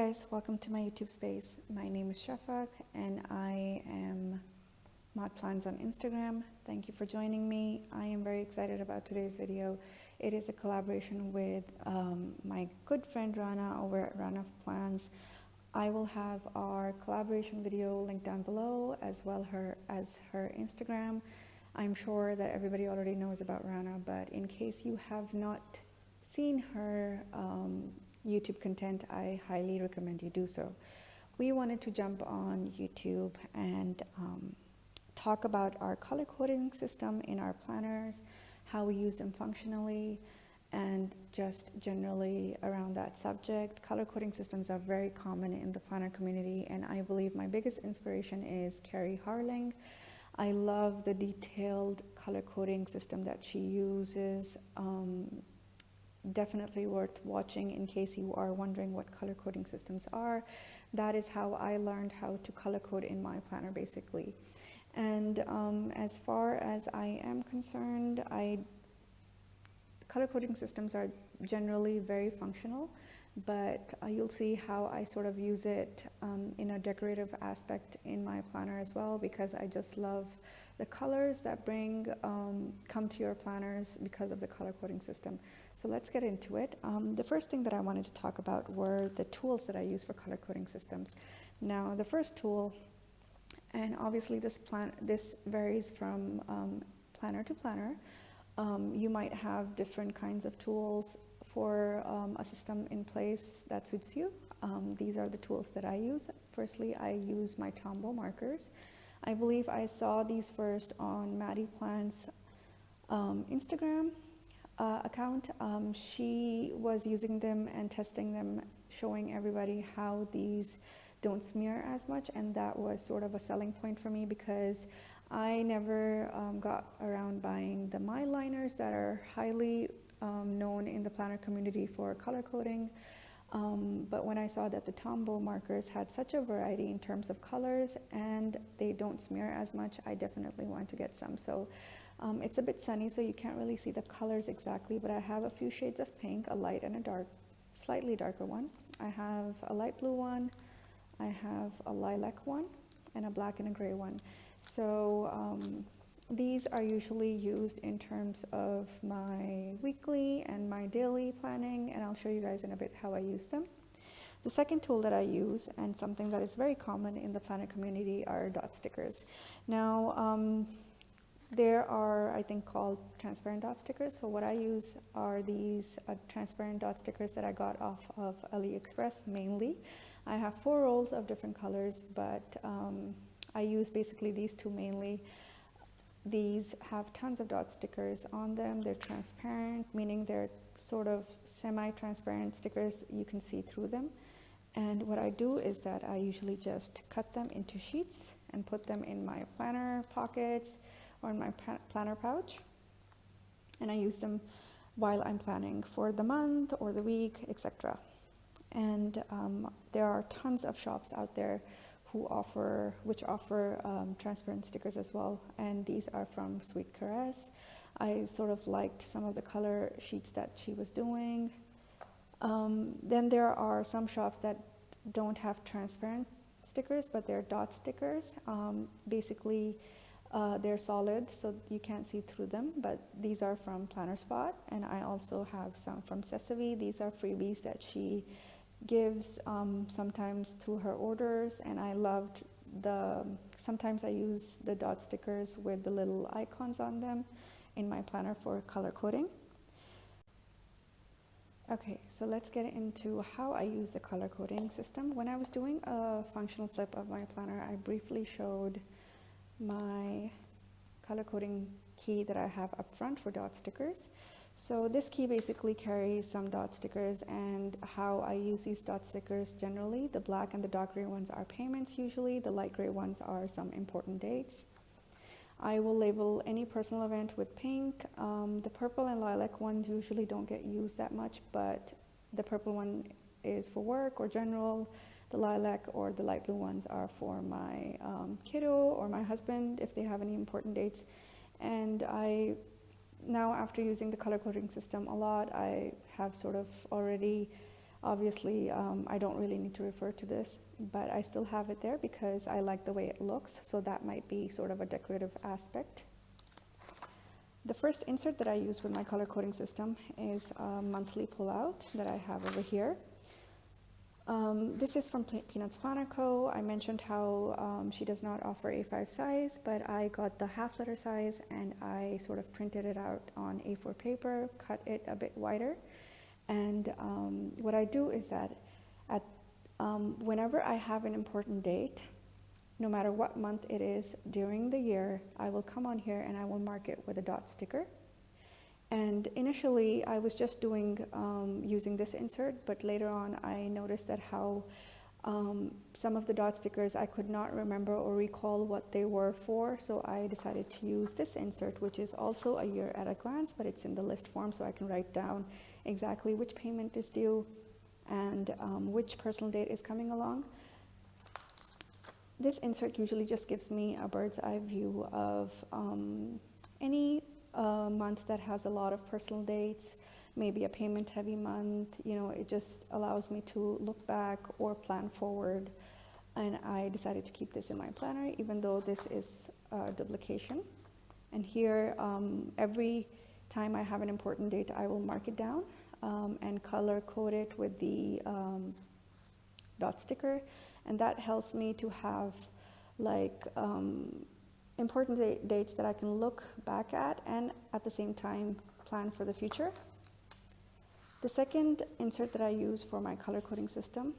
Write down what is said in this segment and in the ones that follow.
guys, welcome to my YouTube space. My name is Shafak and I am Mod Plans on Instagram. Thank you for joining me. I am very excited about today's video. It is a collaboration with my good friend Rana over at Rana Plans. I will have our collaboration video linked down below as well as her Instagram. I'm sure that everybody already knows about Rana, but in case you have not seen her YouTube content, I highly recommend you do so. We wanted to jump on YouTube and talk about our color coding system in our planners, how we use them functionally, and just generally around that subject. Color coding systems are very common in the planner community, and I believe my biggest inspiration is Carrie Harling. I love the detailed color coding system that she uses. Definitely worth watching in case you are wondering what color coding systems are. That is how I learned how to color code in my planner basically. And as far as I am concerned, color coding systems are generally very functional, but you'll see how I sort of use it in a decorative aspect in my planner as well, because I just love the colors that come to your planners because of the color coding system. So let's get into it. The first thing that I wanted to talk about were the tools that I use for color coding systems. Now, the first tool, and obviously this varies from planner to planner. You might have different kinds of tools for a system in place that suits you. These are the tools that I use. Firstly, I use my Tombow markers. I believe I saw these first on Maddie Plant's Instagram account. She was using them and testing them, showing everybody how these don't smear as much, and that was sort of a selling point for me because I never got around buying the My liners that are highly known in the planner community for color coding. But when I saw that the Tombow markers had such a variety in terms of colors and they don't smear as much, I definitely want to get some. So it's a bit sunny, so you can't really see the colors exactly, but I have a few shades of pink, a light and a dark, slightly darker one. I have a light blue one, I have a lilac one, and a black and a gray one. So these are usually used in terms of my weekly and my daily planning, and I'll show you guys in a bit how I use them. The second tool that I use, and something that is very common in the planner community, are dot stickers. Now, there are, I think, called transparent dot stickers. So what I use are these transparent dot stickers that I got off of AliExpress mainly. I have 4 rolls of different colors, but I use basically these 2 mainly. These have tons of dot stickers on them. They're transparent, meaning they're sort of semi-transparent stickers. You can see through them. And what I do is that I usually just cut them into sheets and put them in my planner pockets or in my planner pouch. And I use them while I'm planning for the month or the week, etc. And there are tons of shops out there which offer transparent stickers as well, and these are from Sweet Caress. I sort of liked some of the color sheets that she was doing. Then there are some shops that don't have transparent stickers, but they're dot stickers. Basically, they're solid, so you can't see through them, but these are from Planner Spot, and I also have some from Sesavi. These are freebies that she gives sometimes through her orders, and I loved sometimes I use the dot stickers with the little icons on them in my planner for color coding. Okay, so let's get into how I use the color coding system. When I was doing a functional flip of my planner, I briefly showed my color coding key that I have up front for dot stickers. So this key basically carries some dot stickers, and how I use these dot stickers generally, the black and the dark gray ones are payments usually, the light gray ones are some important dates. I will label any personal event with pink. The purple and lilac ones usually don't get used that much, but the purple one is for work or general. The lilac or the light blue ones are for my kiddo or my husband if they have any important dates. And now, after using the color coding system a lot, I have sort of already Obviously, I don't really need to refer to this, but I still have it there because I like the way it looks, so that might be sort of a decorative aspect. The first insert that I use with my color coding system is a monthly pullout that I have over here. This is from Peanuts Planner Co. I mentioned how she does not offer A5 size, but I got the half letter size and I sort of printed it out on A4 paper, cut it a bit wider. And what I do is that whenever I have an important date, no matter what month it is during the year, I will come on here and I will mark it with a dot sticker. And initially I was just doing using this insert, but later on I noticed that how some of the dot stickers I could not remember or recall what they were for, so I decided to use this insert, which is also a year at a glance, but it's in the list form, so I can write down exactly which payment is due and which personal date is coming along. This insert usually just gives me a bird's eye view of any month that has a lot of personal dates, maybe a payment heavy month. It just allows me to look back or plan forward, and I decided to keep this in my planner even though this is duplication. And here every time I have an important date, I will mark it down and color code it with the dot sticker, and that helps me to have like important dates that I can look back at and at the same time plan for the future. The second insert that I use for my color coding system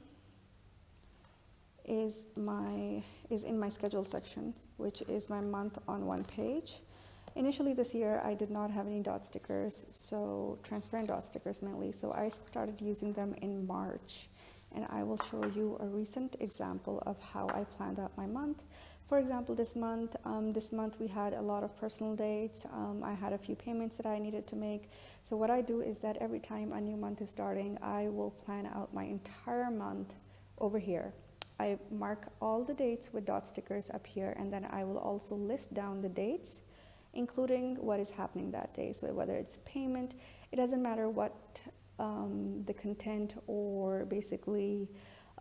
is in my schedule section, which is my month on one page. Initially this year I did not have any dot stickers, so transparent dot stickers mainly, so I started using them in March, and I will show you a recent example of how I planned out my month. For example, this month we had a lot of personal dates. I had a few payments that I needed to make. So what I do is that every time a new month is starting, I will plan out my entire month over here. I mark all the dates with dot stickers up here, and then I will also list down the dates, including what is happening that day. So whether it's payment, it doesn't matter what the content or basically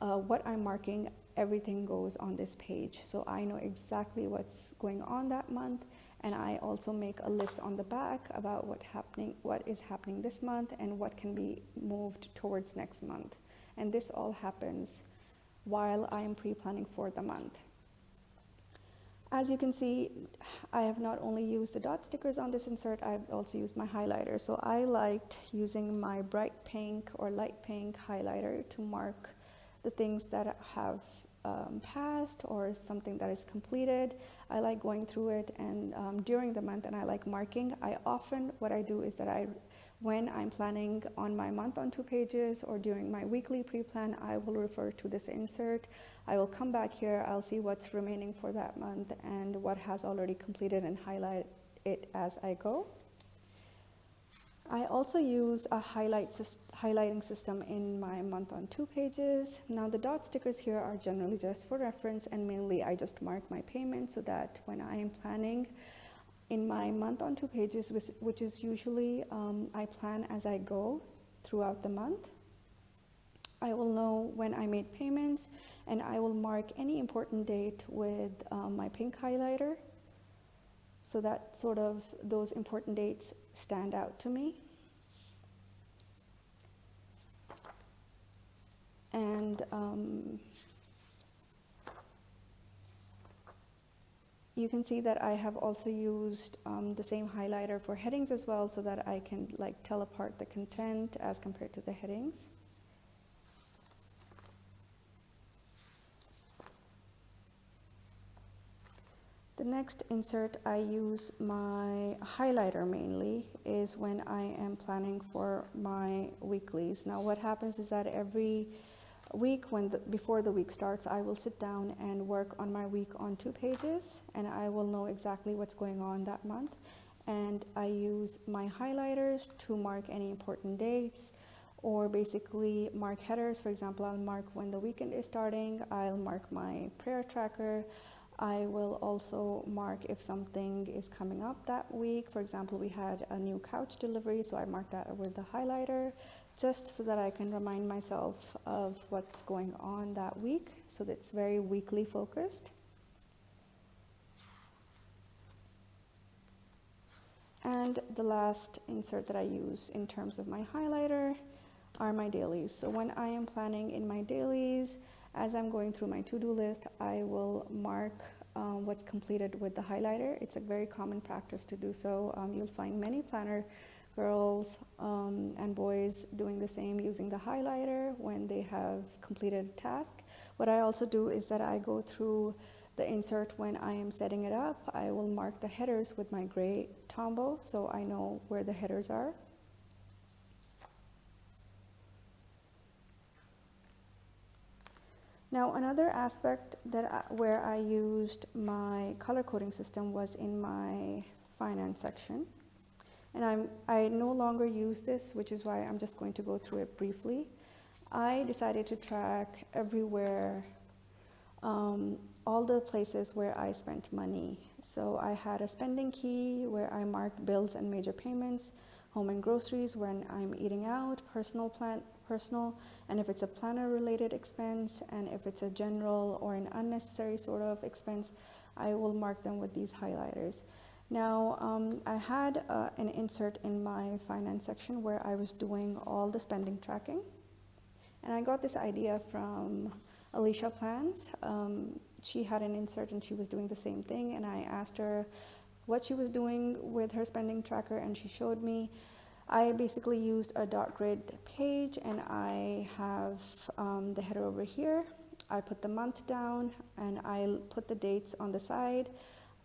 what I'm marking, everything goes on this page. So I know exactly what's going on that month, and I also make a list on the back about what is happening this month and what can be moved towards next month. And this all happens while I am pre-planning for the month. As you can see, I have not only used the dot stickers on this insert, I've also used my highlighter. So I liked using my bright pink or light pink highlighter to mark the things that have passed or something that is completed. I like going through it and during the month, and I like marking. What I do is that when I'm planning on my month on 2 pages or during my weekly pre-plan, I will refer to this insert. I will come back here, I'll see what's remaining for that month and what has already completed and highlight it as I go. I also use a highlighting system in my month on 2 pages. Now the dot stickers here are generally just for reference, and mainly I just mark my payment so that when I am planning in my month on 2 pages, which is usually I plan as I go throughout the month, I will know when I made payments, and I will mark any important date with my pink highlighter so that sort of those important dates stand out to me. And you can see that I have also used the same highlighter for headings as well, so that I can tell apart the content as compared to the headings. The next insert I use my highlighter mainly is when I am planning for my weeklies. Now what happens is that every week before the week starts, I will sit down and work on my week on 2 pages, and I will know exactly what's going on that month. And I use my highlighters to mark any important dates, or basically mark headers. For example, I'll mark when the weekend is starting, I'll mark my prayer tracker, I will also mark if something is coming up that week. For example, we had a new couch delivery, so I marked that with the highlighter just so that I can remind myself of what's going on that week. So that's very weekly focused. And the last insert that I use in terms of my highlighter are my dailies. So when I am planning in my dailies, as I'm going through my to-do list, I will mark what's completed with the highlighter. It's a very common practice to do so. You'll find many planner girls and boys doing the same, using the highlighter when they have completed a task. What I also do is that I go through the insert when I am setting it up. I will mark the headers with my gray Tombow so I know where the headers are. Now, another aspect where I used my color coding system was in my finance section. And I no longer use this, which is why I'm just going to go through it briefly. I decided to track everywhere, all the places where I spent money. So I had a spending key where I marked bills and major payments, home and groceries when I'm eating out, personal, and if it's a planner related expense, and if it's a general or an unnecessary sort of expense, I will mark them with these highlighters. Now, I had an insert in my finance section where I was doing all the spending tracking, and I got this idea from Alicia Plans. She had an insert and she was doing the same thing, and I asked her what she was doing with her spending tracker, and she showed me. I basically used a dot grid page, and I have the header over here. I put the month down and I put the dates on the side.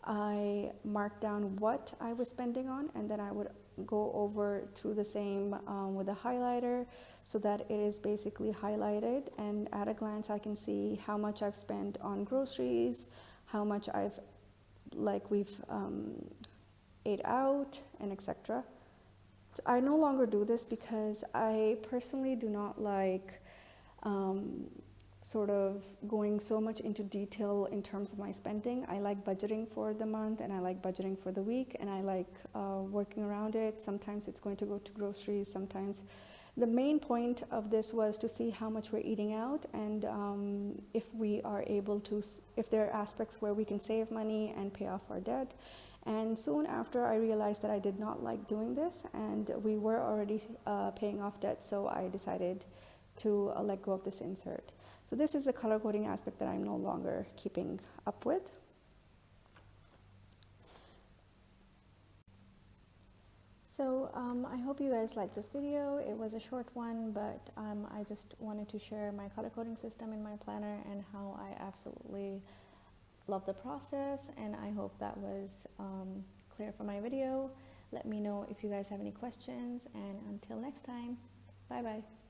I marked down what I was spending on, and then I would go over through the same with a highlighter so that it is basically highlighted, and at a glance I can see how much I've spent on groceries, how much we've ate out, and etc. I no longer do this because I personally do not like sort of going so much into detail in terms of my spending. I like budgeting for the month, and I like budgeting for the week, and I like working around it. Sometimes it's going to go to groceries, sometimes. The main point of this was to see how much we're eating out, and if we are able to, if there are aspects where we can save money and pay off our debt. And soon after, I realized that I did not like doing this, and we were already paying off debt, so I decided to let go of this insert. So this is the color coding aspect that I'm no longer keeping up with. So I hope you guys liked this video. It was a short one, but I just wanted to share my color coding system in my planner and how I absolutely love the process, and I hope that was clear for my video. Let me know if you guys have any questions, and until next time, bye bye.